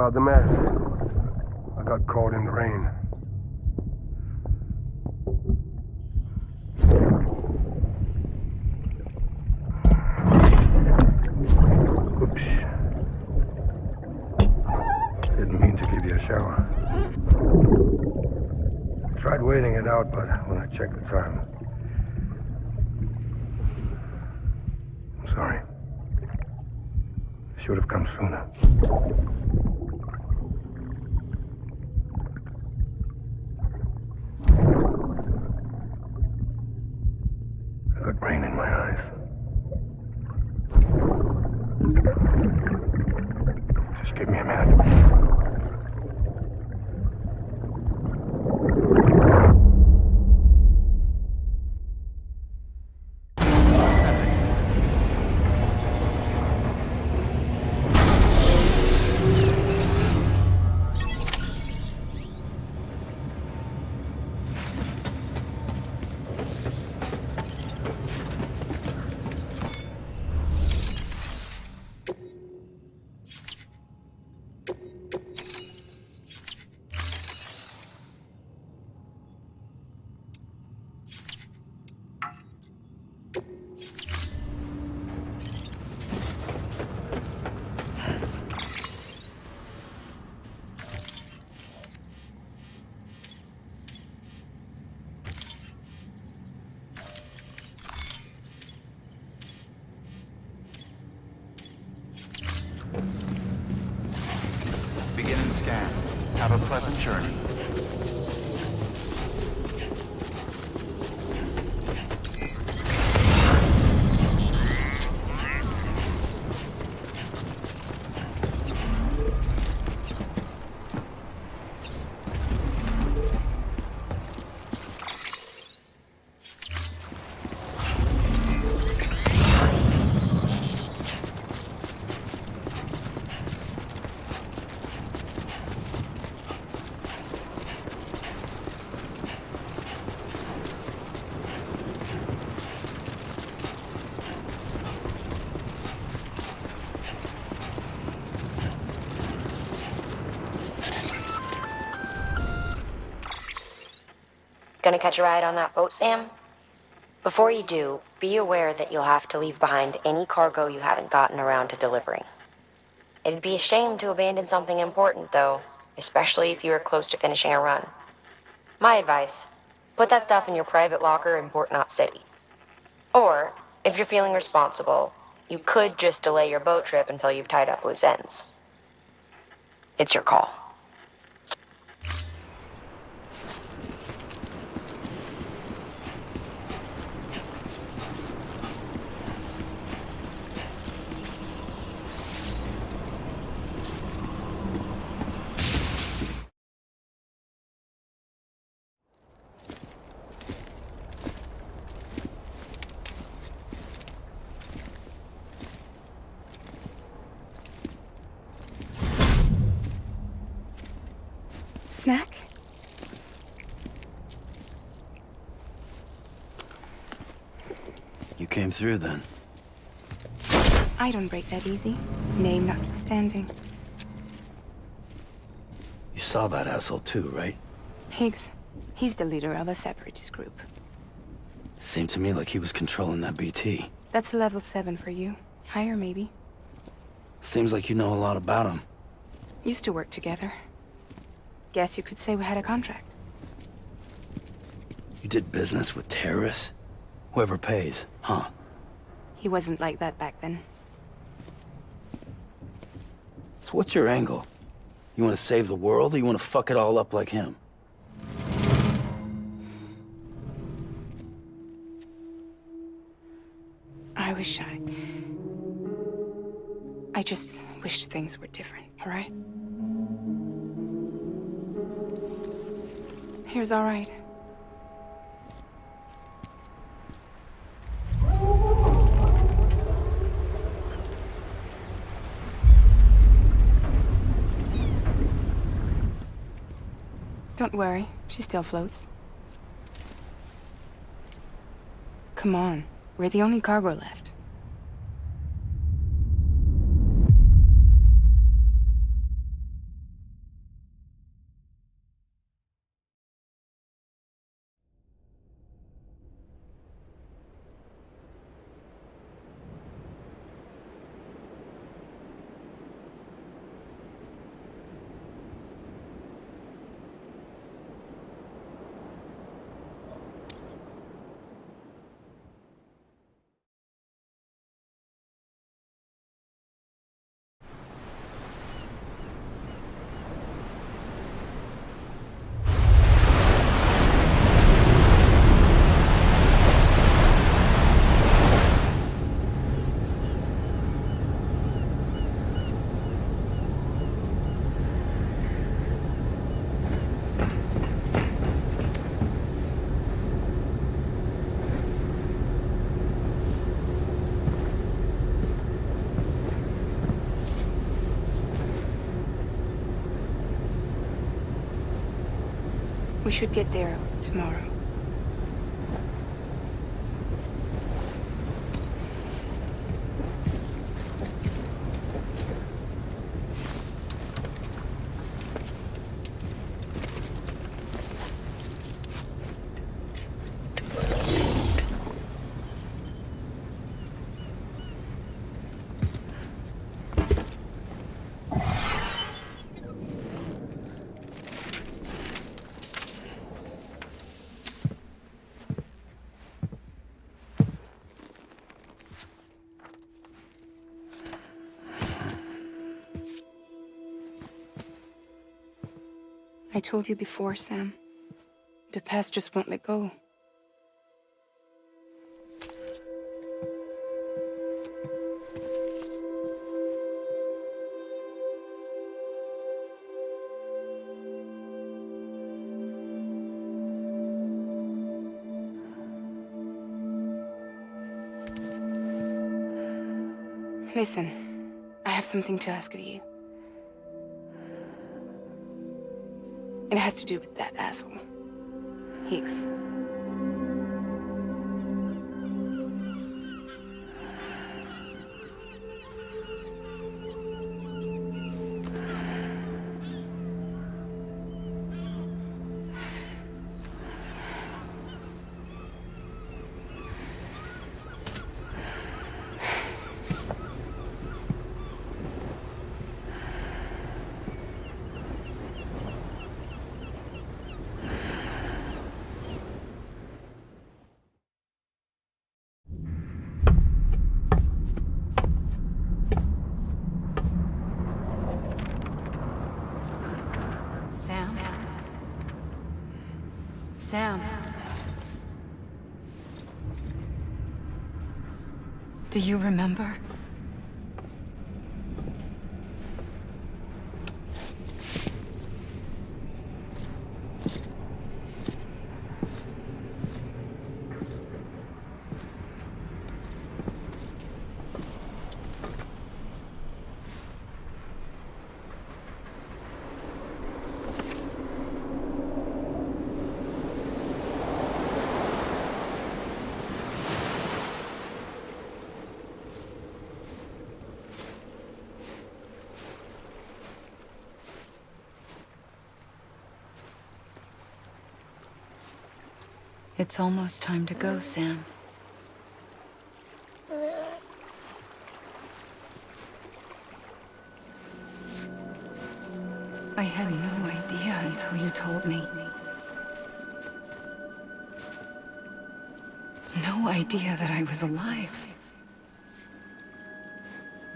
about the mess? I got caught in the rain. Oops. Didn't mean to give you a shower. Tried waiting it out, but when I checked the time... I'm sorry. Should have come sooner. I got rain in my eyes. Just give me a minute. Beginning scan. Have a pleasant journey. Gonna catch a ride on that boat, Sam? Before you do, be aware that you'll have to leave behind any cargo you haven't gotten around to delivering. It'd be a shame to abandon something important, though, especially if you are close to finishing a run. My advice, put that stuff in your private locker in Port Knot City. Or, if you're feeling responsible, you could just delay your boat trip until you've tied up loose ends. It's your call. Snack? You came through then. I don't break that easy. Name notwithstanding. You saw that asshole too, right? Higgs. He's the leader of a separatist group. Seemed to me like he was controlling that BT. That's level 7 for you. Higher, maybe. Seems like you know a lot about him. Used to work together. Guess you could say we had a contract. You did business with terrorists? Whoever pays, huh? He wasn't like that back then. So what's your angle? You want to save the world, or you want to fuck it all up like him? I just wished things were different, all right? Here's all right. Don't worry, she still floats. Come on, we're the only cargo left. We should get there tomorrow. I told you before, Sam. The past just won't let go. Listen, I have something to ask of you. It has to do with that asshole, Higgs. Sam. Do you remember? It's almost time to go, Sam. I had no idea until you told me. No idea that I was alive.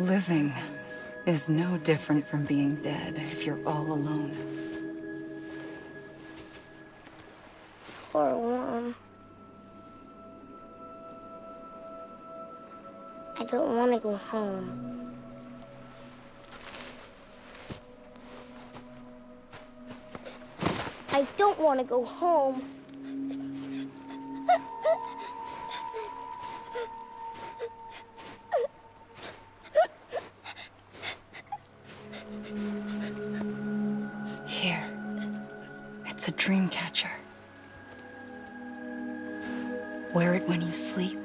Living is no different from being dead if you're all alone. Poor Mom. I don't want to go home. I don't want to go home. Here. It's a dream catcher. Wear it when you sleep,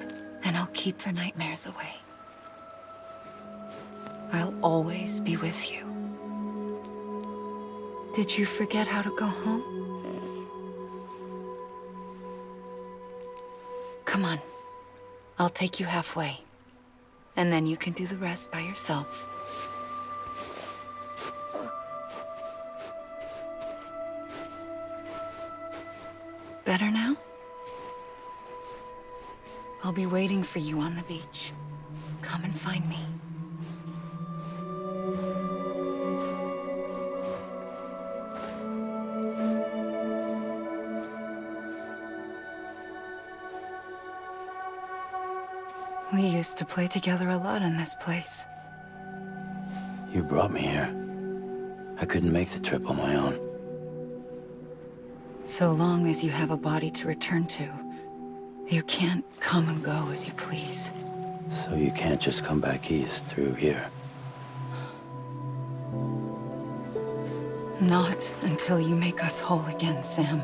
and I'll keep the nightmares away. I'll always be with you. Did you forget how to go home? Come on. I'll take you halfway. And then you can do the rest by yourself. Better now? I'll be waiting for you on the beach. Come and find me. We used to play together a lot in this place. You brought me here. I couldn't make the trip on my own. So long as you have a body to return to, you can't come and go as you please. So you can't just come back east through here. Not until you make us whole again, Sam.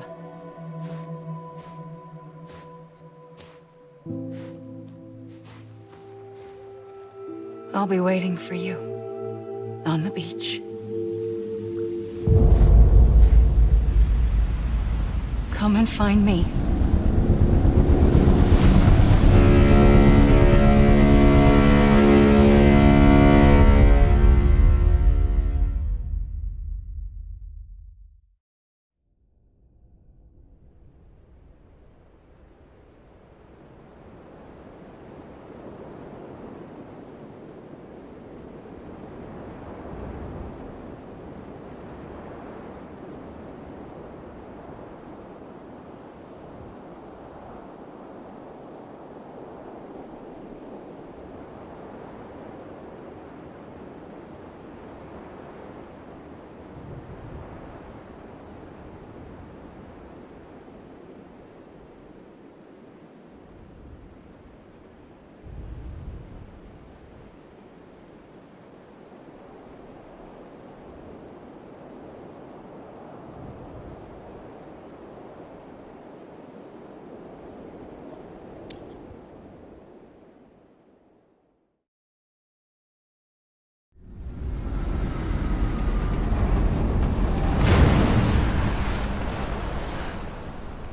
I'll be waiting for you on the beach. Come and find me.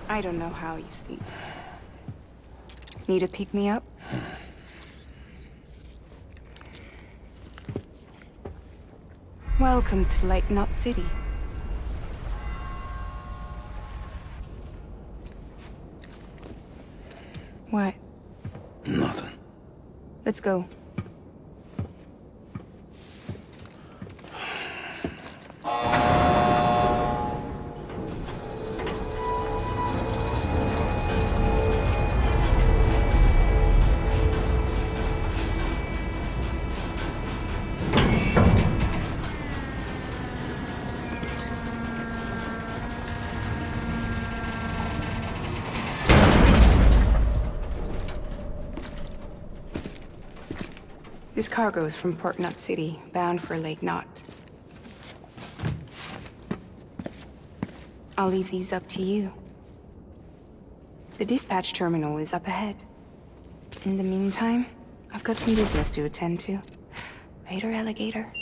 I don't know how you sleep. Need to pick me up? Welcome to Lake Knot City. What? Nothing. Let's go. This cargo is from Port Knot City, bound for Lake Knot. I'll leave these up to you. The dispatch terminal is up ahead. In the meantime, I've got some business to attend to. Later, alligator.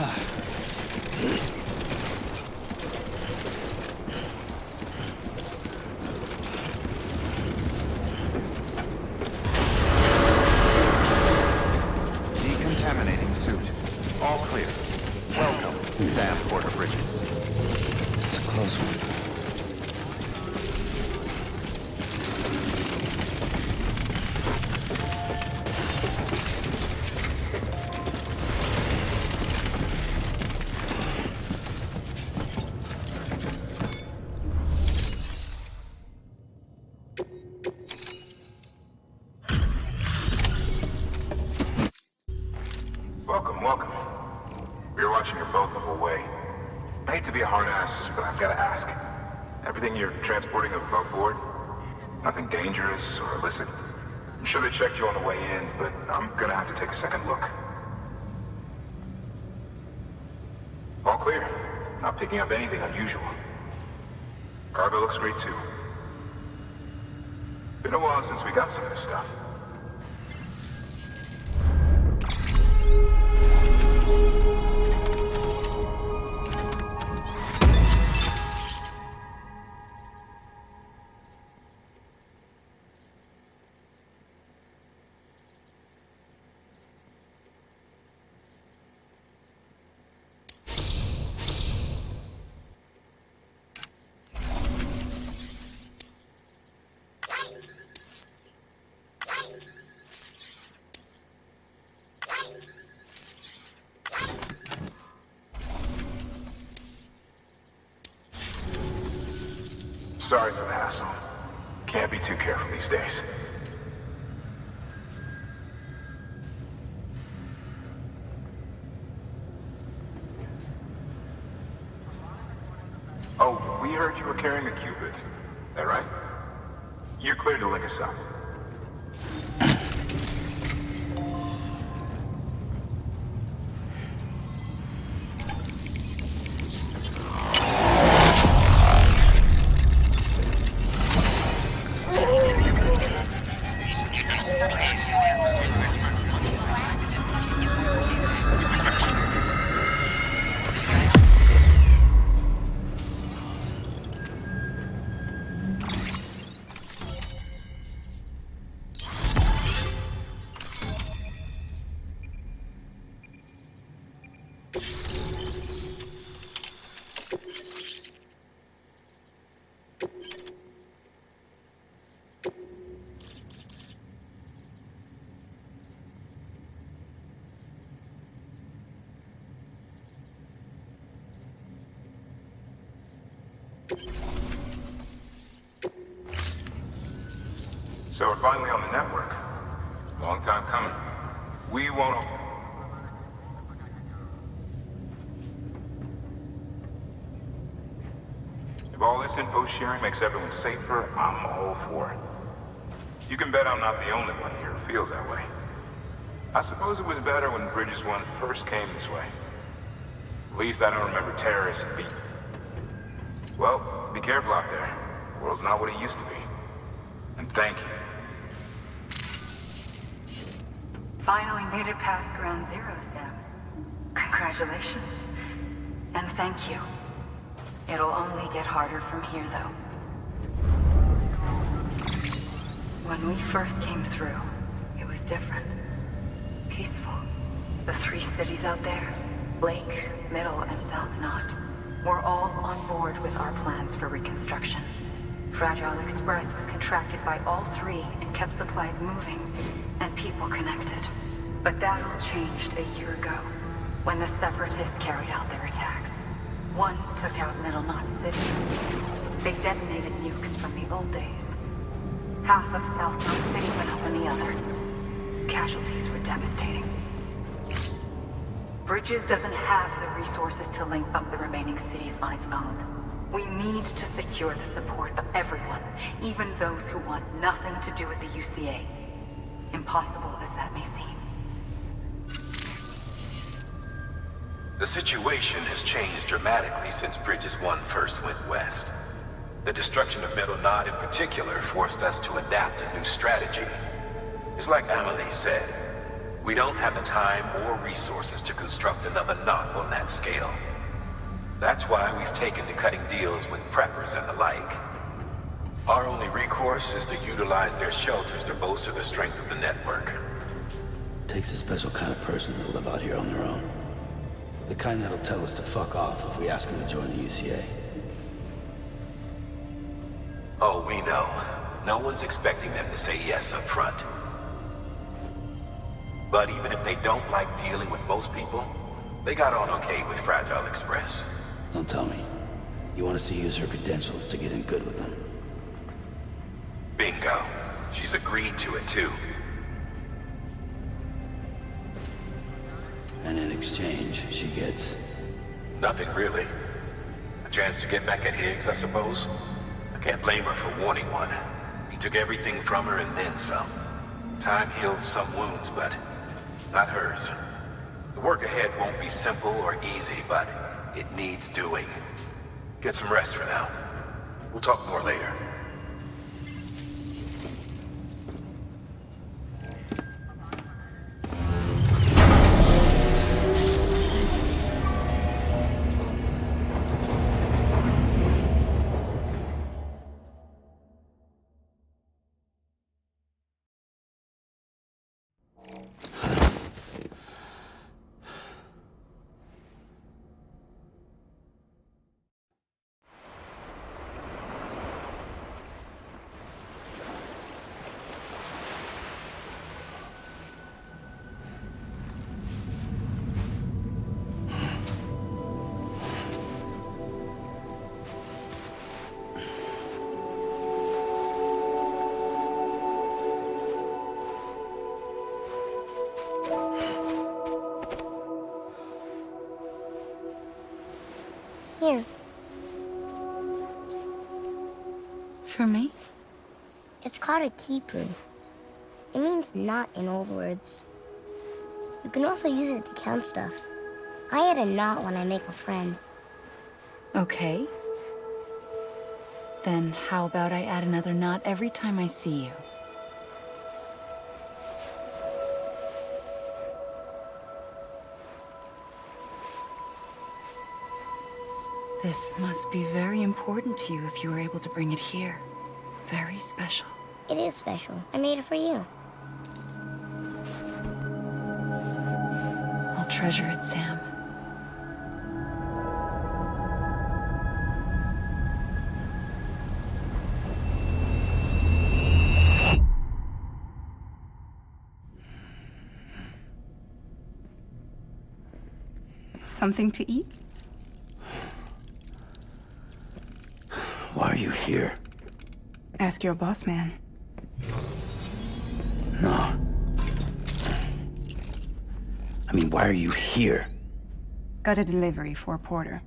Decontaminating suit. All clear. Welcome, Sam Porter Bridges. It's a close one. Welcome, welcome. We were watching your boat move away. I hate to be a hard ass, but I've got to ask. Everything you're transporting above board? Nothing dangerous or illicit? I'm sure they checked you on the way in, but I'm gonna have to take a second look. All clear. Not picking up anything unusual. Cargo looks great too. Been a while since we got some of this stuff. Sorry for the hassle. Can't be too careful these days. Oh, we heard you were carrying a Cupid. That right? You're clear to link us up. So we're finally on the network. Long time coming. We won't... If all this info sharing makes everyone safer, I'm all for it. You can bet I'm not the only one here who feels that way. I suppose it was better when Bridges 1 first came this way. At least I don't remember terrorists beat. Well, be careful out there. The world's not what it used to be. And thank you. Finally made it past Ground Zero, Sam. Congratulations. And thank you. It'll only get harder from here, though. When we first came through, it was different. Peaceful. The 3 cities out there, Lake, Middle, and South Knot, were all on board with our plans for reconstruction. Fragile Express was contracted by all 3 and kept supplies moving and people connected. But that all changed a year ago, when the Separatists carried out their attacks. One took out Middle Knot City. They detonated nukes from the old days. Half of South Knot City went up in the other. Casualties were devastating. Bridges doesn't have the resources to link up the remaining cities on its own. We need to secure the support of everyone, even those who want nothing to do with the UCA. Impossible as that may seem. The situation has changed dramatically since Bridges 1 first went west. The destruction of Middle Knot in particular forced us to adapt a new strategy. It's like Amelie said, We don't have the time or resources to construct another knot on that scale. That's why we've taken to cutting deals with preppers and the like. Our only recourse is to utilize their shelters to bolster the strength of the network. Takes a special kind of person to live out here on their own. The kind that'll tell us to fuck off if we ask them to join the UCA. Oh, we know. No one's expecting them to say yes up front. But even if they don't like dealing with most people, they got on okay with Fragile Express. Don't tell me. You want us to use her credentials to get in good with them? Bingo. She's agreed to it too. And in exchange, she gets... Nothing really. A chance to get back at Higgs, I suppose. I can't blame her for wanting one. He took everything from her and then some. Time heals some wounds, but not hers. The work ahead won't be simple or easy, but it needs doing. Get some rest for now. We'll talk more later. Here. For me? It's called a keeper. It means knot in old words. You can also use it to count stuff. I add a knot when I make a friend. Okay. Then how about I add another knot every time I see you? This must be very important to you if you were able to bring it here. Very special. It is special. I made it for you. I'll treasure it, Sam. Something to eat? Why are you here? Ask your boss man. No. I mean, why are you here? Got a delivery for Porter.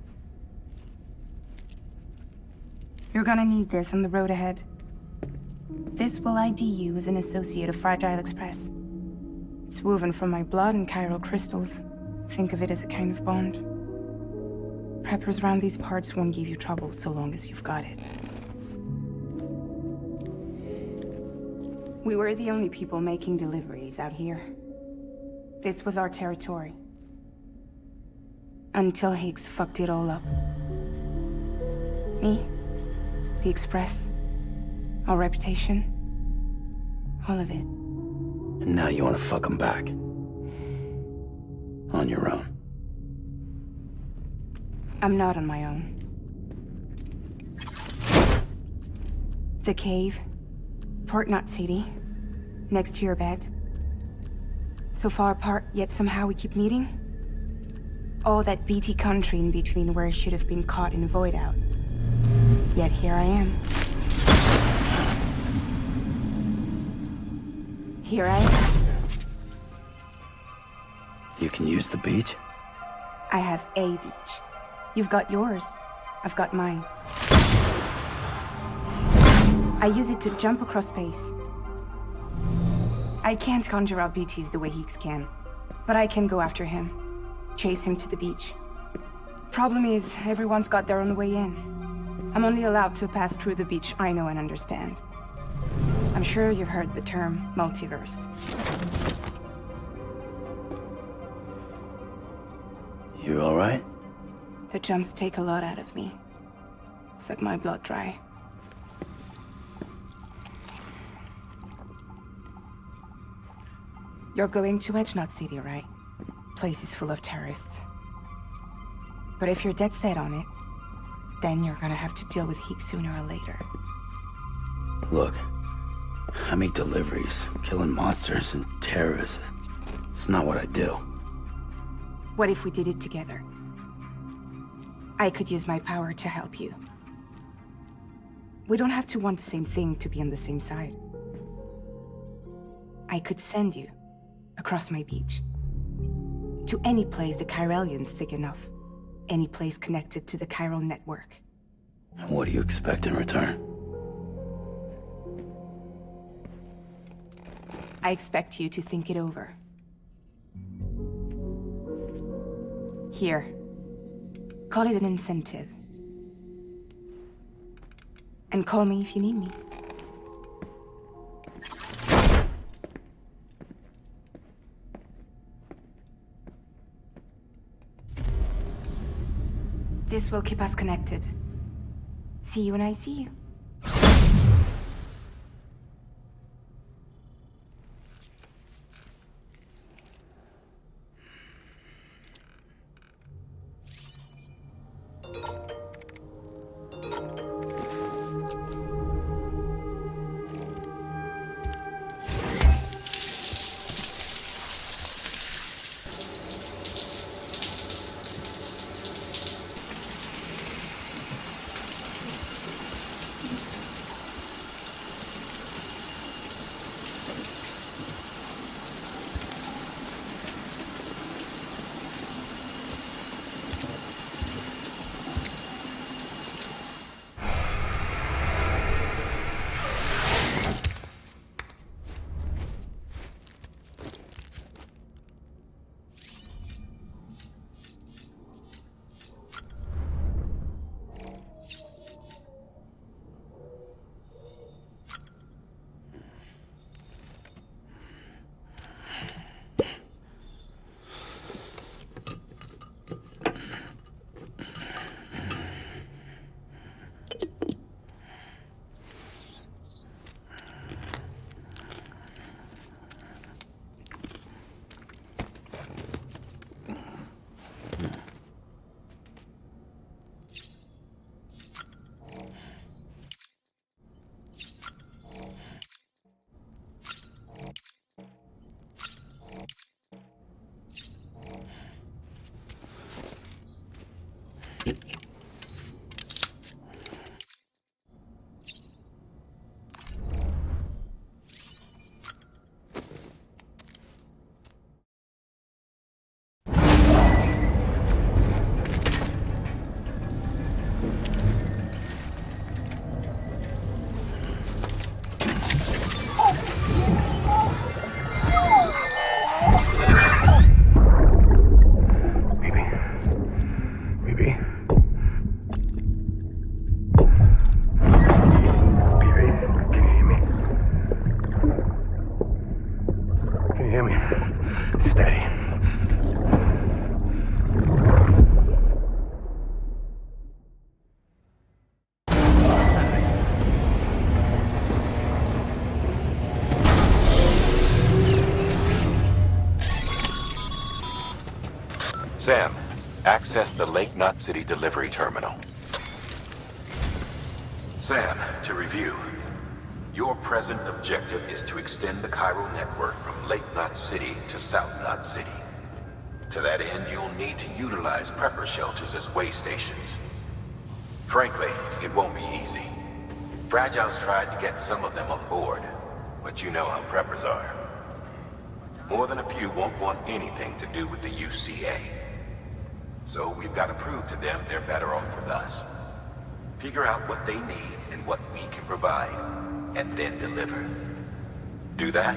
You're gonna need this on the road ahead. This will ID you as an associate of Fragile Express. It's woven from my blood and chiral crystals. Think of it as a kind of bond. Preppers around these parts won't give you trouble so long as you've got it. We were the only people making deliveries out here. This was our territory. Until Higgs fucked it all up. Me, the Express, our reputation, all of it. And now you want to fuck him back. On your own. I'm not on my own. The cave, Port Knot City, next to your bed. So far apart, yet somehow we keep meeting. All that BT country in between where I should have been caught in void out. Yet here I am. Here I am. You can use the beach? I have a beach. You've got yours. I've got mine. I use it to jump across space. I can't conjure up BTs the way Higgs can, but I can go after him, chase him to the beach. Problem is, everyone's got their own way in. I'm only allowed to pass through the beach I know and understand. I'm sure you've heard the term multiverse. You alright? The jumps take a lot out of me. Suck my blood dry. You're going to Edgenut City, right? Place is full of terrorists. But if you're dead set on it, then you're gonna have to deal with heat sooner or later. Look, I make deliveries. Killing monsters and terrorists. It's not what I do. What if we did it together? I could use my power to help you. We don't have to want the same thing to be on the same side. I could send you across my beach. To any place the Chiralian's thick enough. Any place connected to the Chiral network. What do you expect in return? I expect you to think it over. Here. Call it an incentive. And call me if you need me. This will keep us connected. See you when I see you. Sam, access the Lake Knot City delivery terminal. Sam, to review. Your present objective is to extend the chiral network from Lake Knot City to South Knot City. To that end, you'll need to utilize prepper shelters as way stations. Frankly, it won't be easy. Fragile's tried to get some of them on board, but you know how preppers are. More than a few won't want anything to do with the UCA. So we've got to prove to them they're better off with us. Figure out what they need and what we can provide, and then deliver. Do that,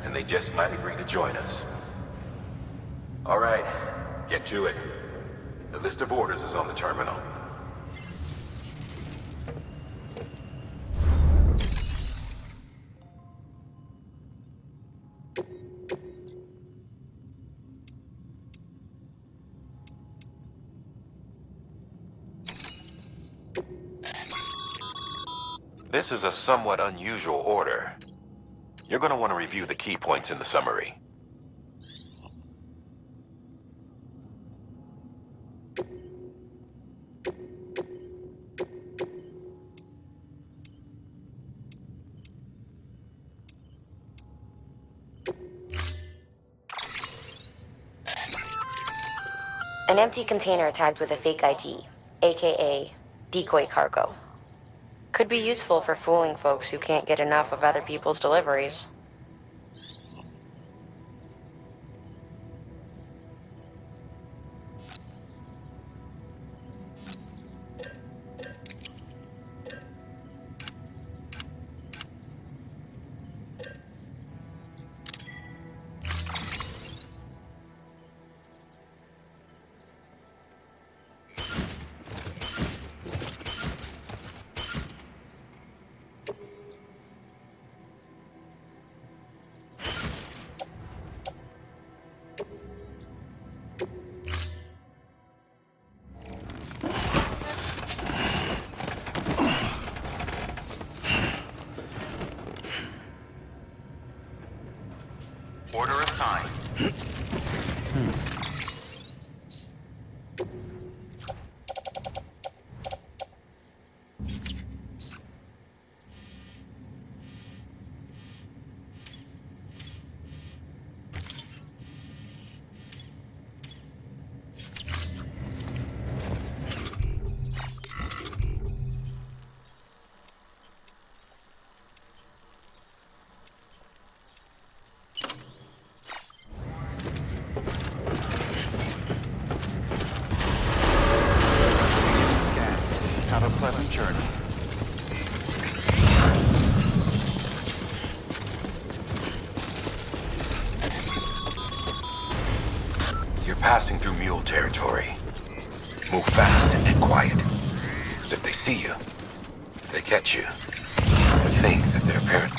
and they just might agree to join us. All right, get to it. The list of orders is on the terminal. This is a somewhat unusual order. You're going to want to review the key points in the summary. An empty container tagged with a fake ID, aka decoy cargo. Could be useful for fooling folks who can't get enough of other people's deliveries. Order assigned. Have a pleasant journey. You're passing through mule territory. Move fast and quiet. Because if they see you, if they catch you, they think that they're parent.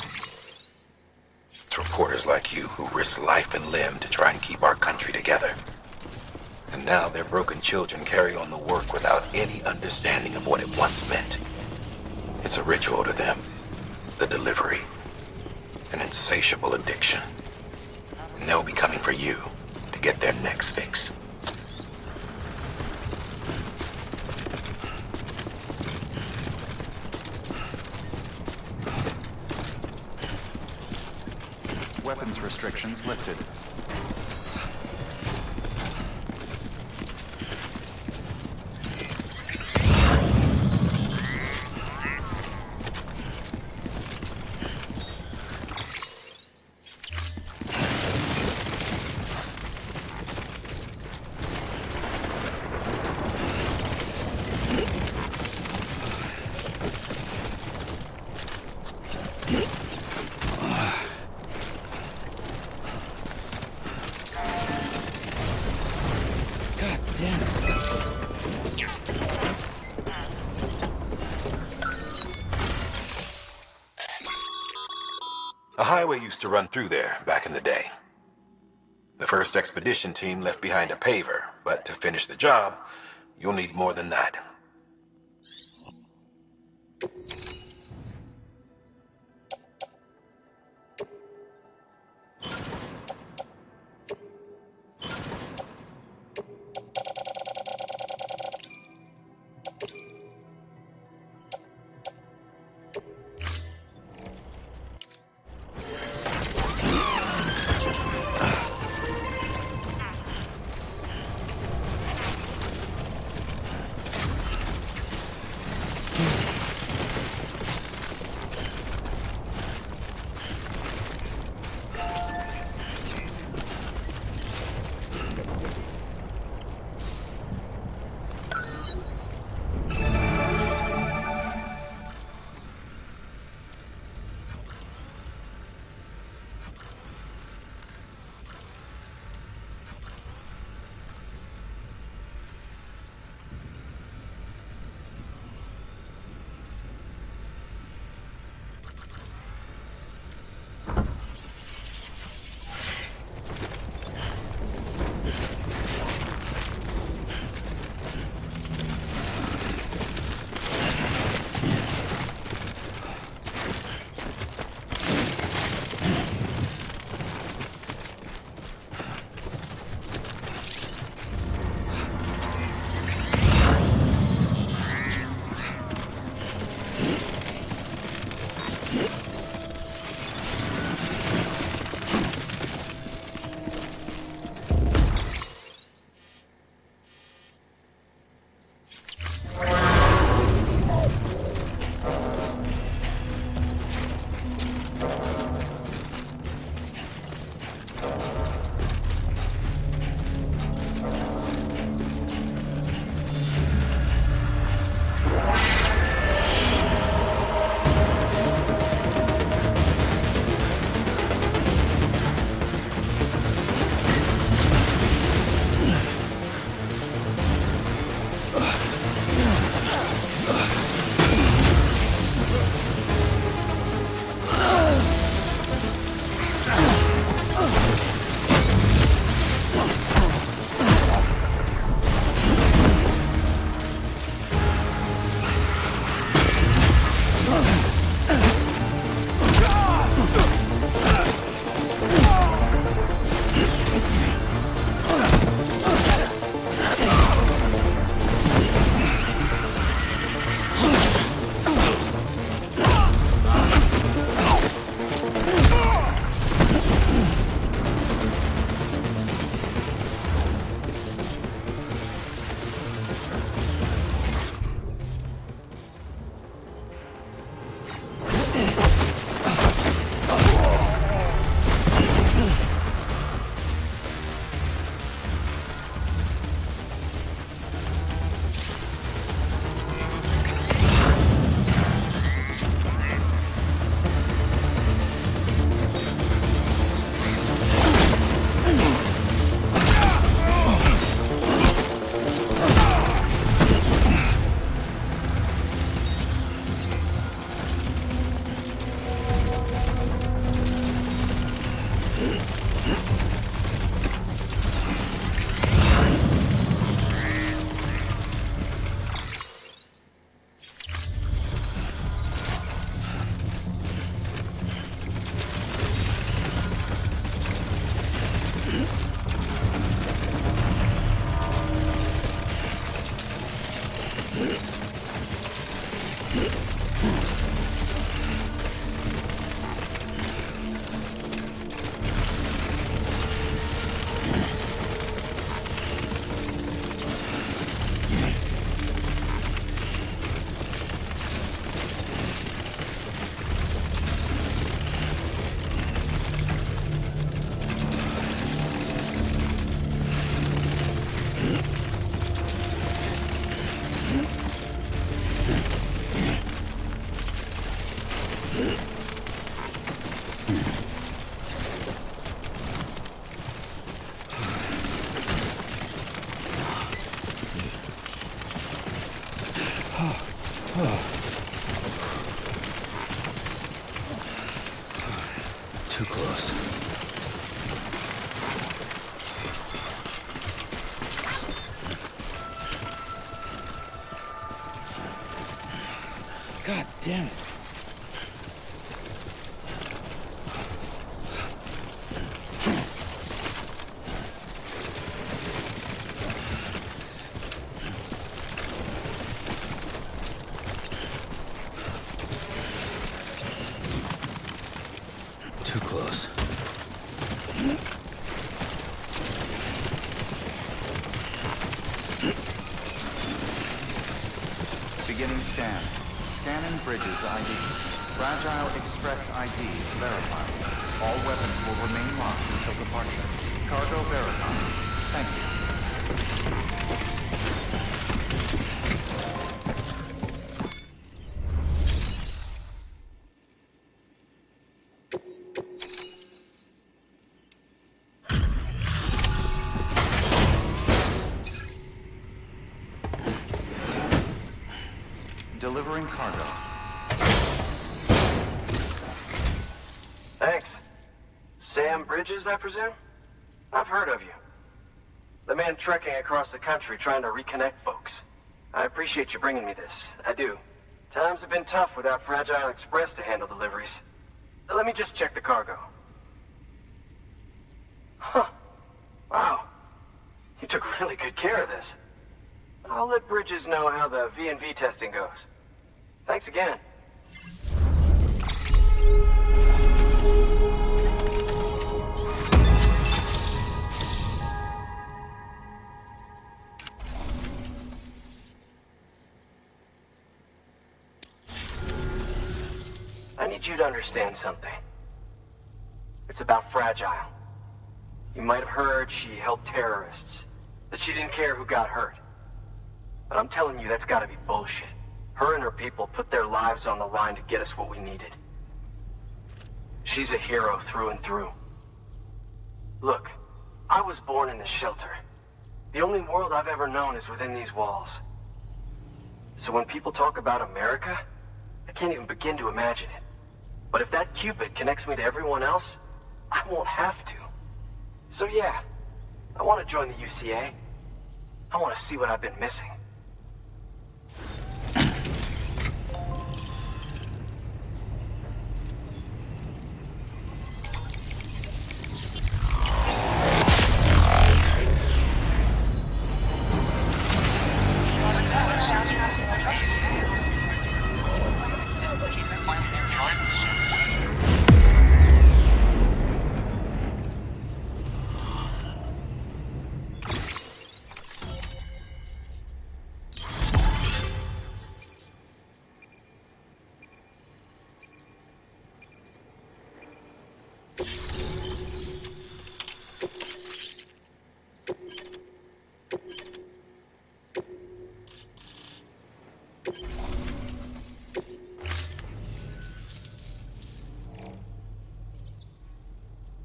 It's reporters like you who risk life and limb to try and keep our country together. And now their broken children carry on the work without any understanding of what it once meant. It's a ritual to them. The delivery. An insatiable addiction. And they'll be coming for you to get their next fix. Weapons restrictions lifted. A highway used to run through there back in the day. The first expedition team left behind a paver, but to finish the job, you'll need more than that. God damn it. Too close. Beginning scan. Scanning bridges ID. Fragile Express ID verified. All weapons will remain locked until departure. Cargo verified. Thank you. Delivering cargo. Thanks. Sam Bridges, I presume? I've heard of you. The man trekking across the country trying to reconnect folks. I appreciate you bringing me this. I do. Times have been tough without Fragile Express to handle deliveries. Let me just check the cargo. Huh. Wow. You took really good care of this. I'll let Bridges know how the V&V testing goes. Thanks again. I need you to understand something. It's about Fragile. You might have heard she helped terrorists, that she didn't care who got hurt. But I'm telling you, that's gotta be bullshit. Her and her people put their lives on the line to get us what we needed. She's a hero through and through. Look, I was born in this shelter. The only world I've ever known is within these walls. So when people talk about America, I can't even begin to imagine it. But if that Cupid connects me to everyone else, I won't have to. So yeah, I want to join the UCA. I want to see what I've been missing.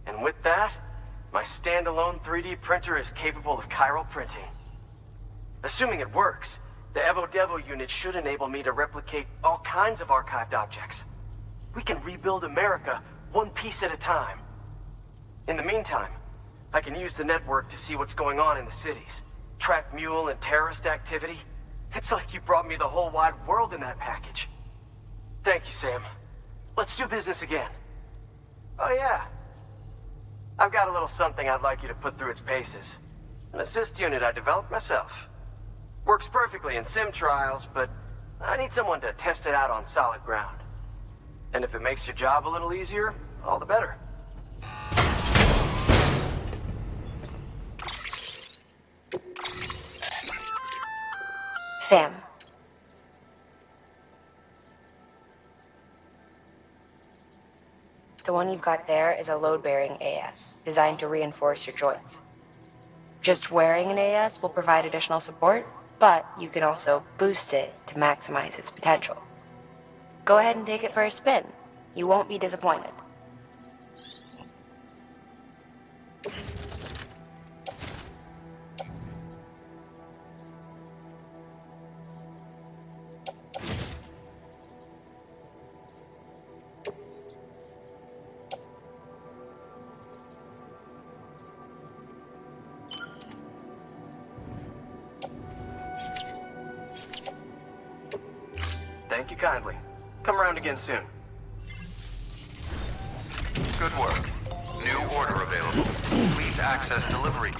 And with that, my standalone 3D printer is capable of chiral printing. Assuming it works, the Evo Devo unit should enable me to replicate all kinds of archived objects. We can rebuild America one piece at a time. In the meantime, I can use the network to see what's going on in the cities, track mule and terrorist activity. It's like you brought me the whole wide world in that package. Thank you, Sam. Let's do business again. Oh yeah. I've got a little something I'd like you to put through its paces. An assist unit I developed myself. Works perfectly in sim trials, but I need someone to test it out on solid ground. And if it makes your job a little easier, all the better. Sam. The one you've got there is a load-bearing AS, designed to reinforce your joints. Just wearing an AS will provide additional support, but you can also boost it to maximize its potential. Go ahead and take it for a spin. You won't be disappointed. Thank you kindly. Come around again soon. Good work. New order available. Please access delivery.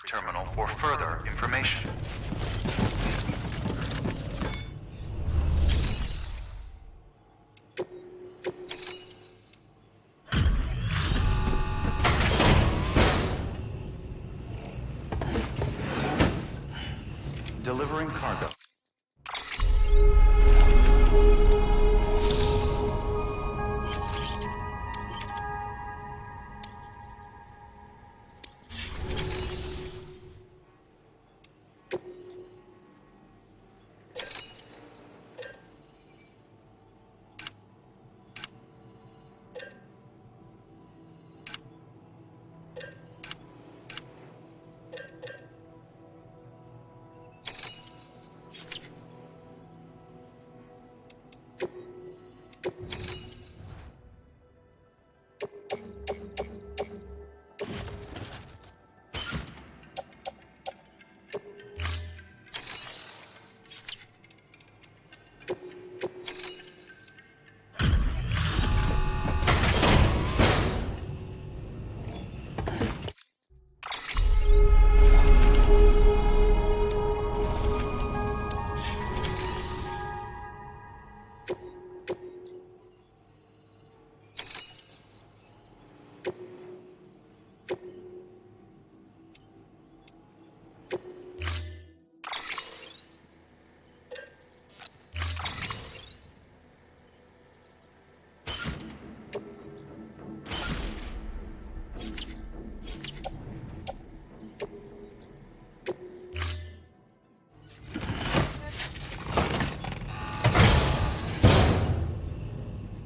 Terminal for further information. Delivering cargo.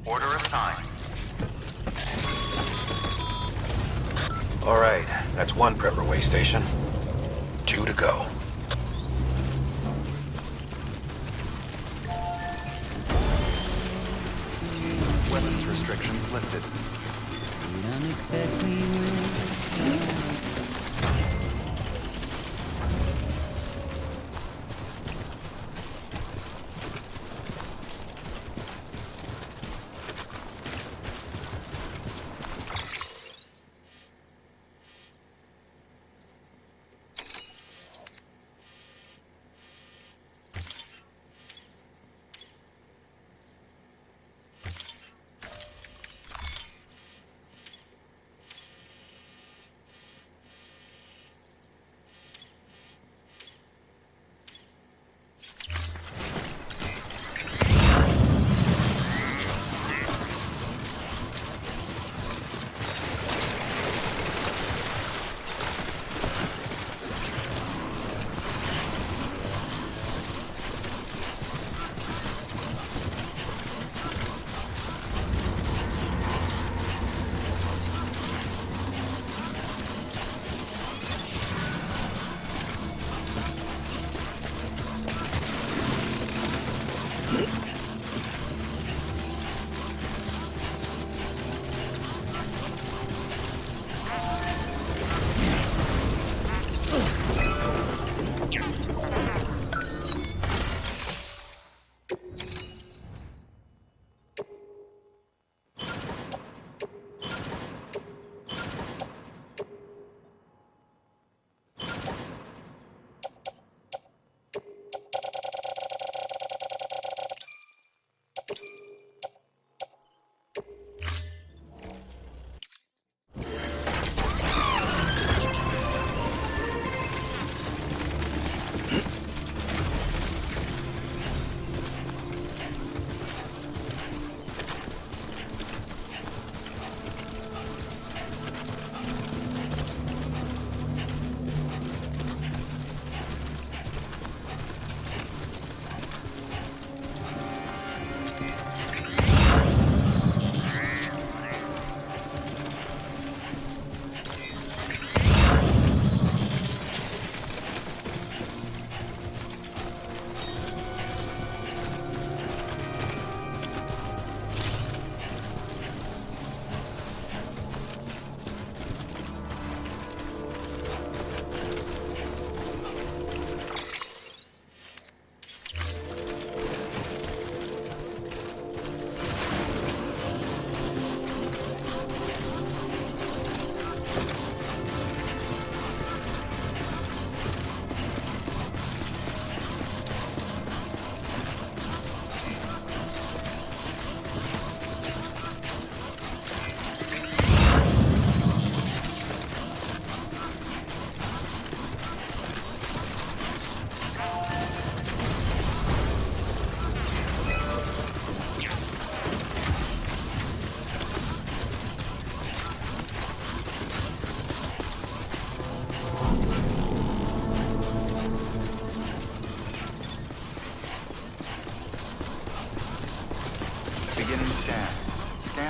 Order assigned. All right, that's one prepper way station. 2 to go. Weapons restrictions lifted.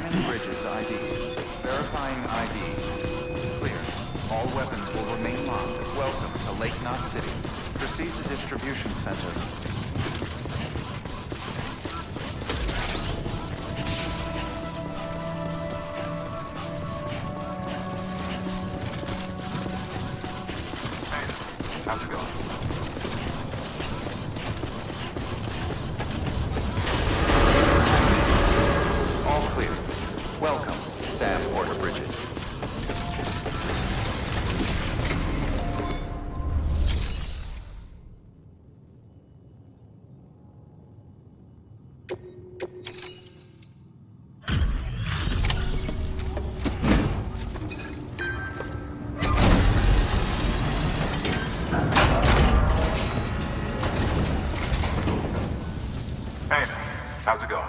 Scanning bridges ID. Verifying ID. Clear. All weapons will remain locked. Welcome to Lake Knot City. Proceed to distribution center. How's it going? All clear. Welcome, Sam Porter Bridges. Hey, how's it going?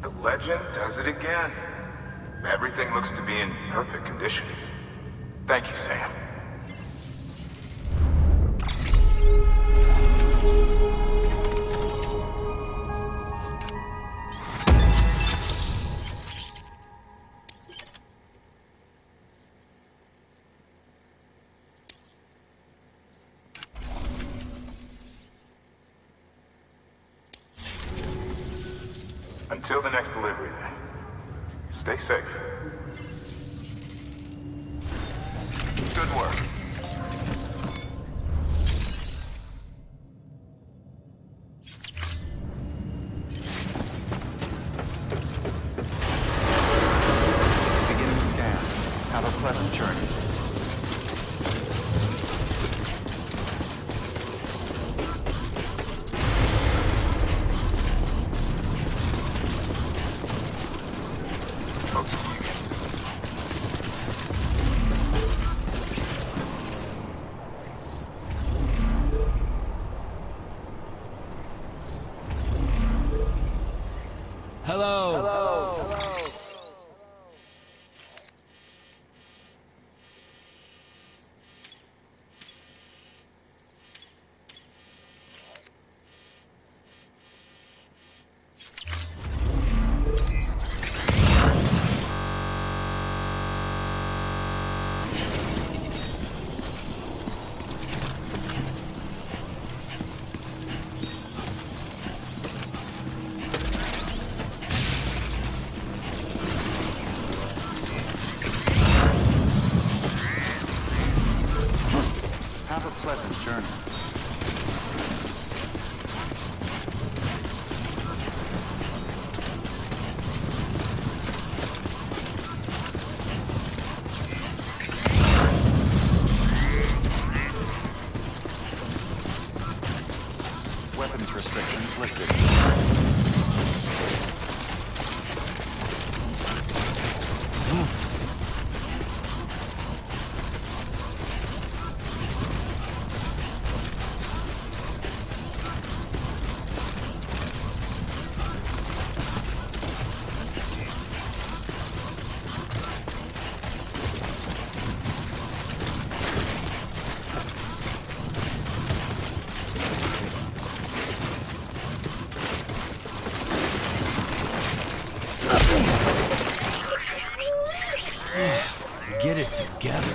The legend does it again. Everything looks to be in perfect condition. Thank you, Sam. Until the next delivery, then. Stay safe. Good work. Beginning scan. Have a pleasant journey. Hope to see you again. Hello. Have a pleasant journey. Weapons restrictions lifted. Get it together.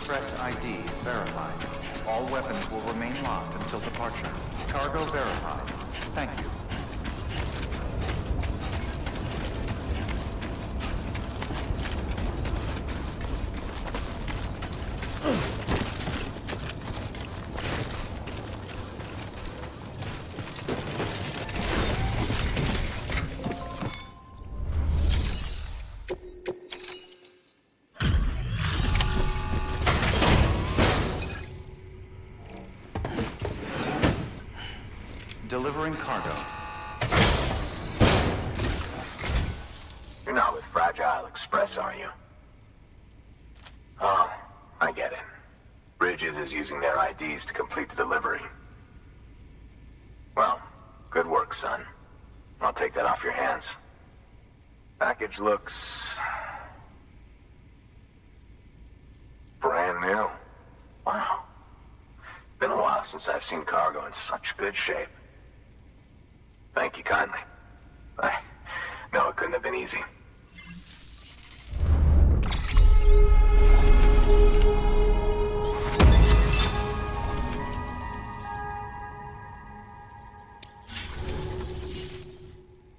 Express ID verified. All weapons will remain locked until departure. Cargo verified. Thank you. Delivering cargo. You're not with Fragile Express, are you? Oh, I get it. Bridget is using their IDs to complete the delivery. Well, good work, son. I'll take that off your hands. Package looks... brand new. Wow. Been a while since I've seen cargo in such good shape. Thank you kindly. I know it couldn't have been easy.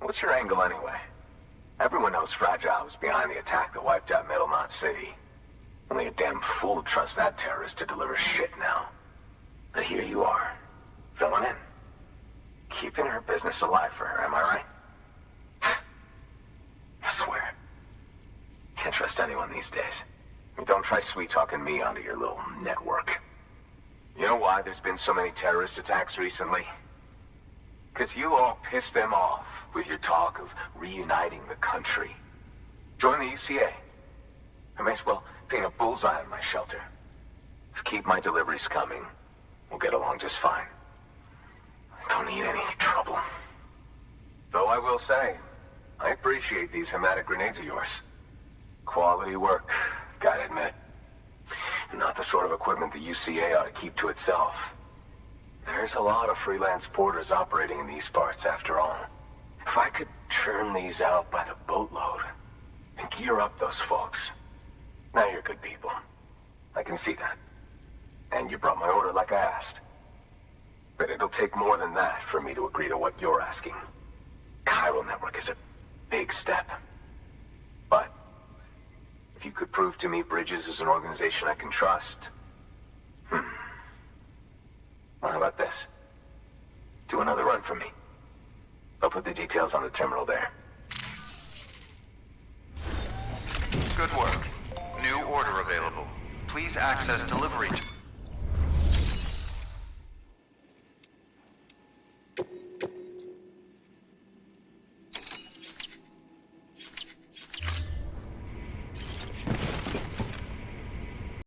What's your angle anyway? Everyone knows Fragile was behind the attack that wiped out Middlemont City. Only a damn fool would trust that terrorist to deliver shit now. But here you are, filling in. Keeping her business alive for her, am I right? I swear. Can't trust anyone these days. Don't try sweet-talking me onto your little network. You know why there's been so many terrorist attacks recently? Because you all pissed them off with your talk of reuniting the country. Join the UCA. I may as well paint a bullseye on my shelter. Just keep my deliveries coming. We'll get along just fine. Don't need any trouble. Though I will say, I appreciate these hematic grenades of yours. Quality work, gotta admit. Not the sort of equipment the UCA ought to keep to itself. There's a lot of freelance porters operating in these parts, after all. If I could churn these out by the boatload and gear up those folks. Now you're good people. I can see that. And you brought my order like I asked. But it'll take more than that for me to agree to what you're asking. Chiral Network is a big step. But if you could prove to me Bridges is an organization I can trust... Well, how about this? Do another run for me. I'll put the details on the terminal there. Good work. New order available. Please access delivery...